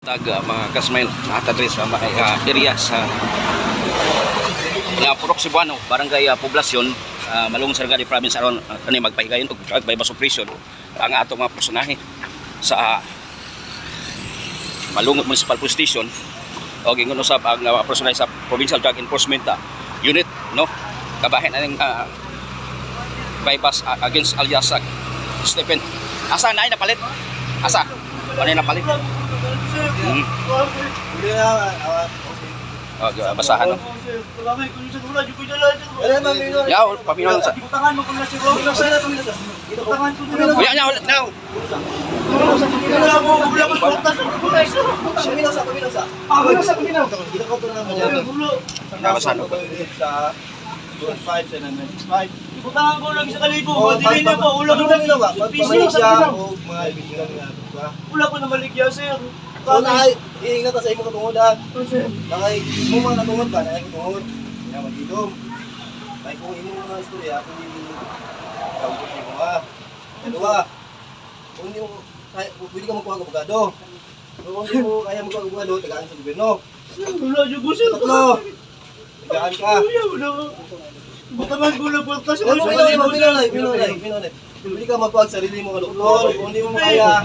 Mga kasmail, nakatadres sa mga area sa Purok Cebuano, Barangay Poblasyon, Malungon Sargali Province aron kani magpahigayon og drug by mass operation ang ato mga personahe sa Malungon Municipal Police Station o gingon usab ang personahe sa Provincial Drug Enforcement Unit, no, kabahin aning bypass against alias Stephen. Asa na ay napalit? Asa? Ano napalit? Basahan no? Ya, paminaw lang sa. Kuya niya ulit now. Basahan no? Ibutangan ko lang sa kalibo. Dili na po. Ulo ko na nila ba? Wala ko na maligya, sir. Nakay, iingat sa imo katungodan. Nakay, mo mga katungod ba? Nakay katungod. Kaya magidom. Nakay kung imo mga istorya, kung hindi kaupot niyo mga. Dalawa, kung hindi mo, pwede ka magkuha ng abogado. Kung hindi mo kaya magkuha ng abogado, tagaan sa gobyerno. Wala niyo ko, sir. Tatlo, tagaan ka. Butangan ko lang po kasi. Pinolay. Pwede ka magkuha sa sarili mo ka doktor. Kung hindi mo kaya,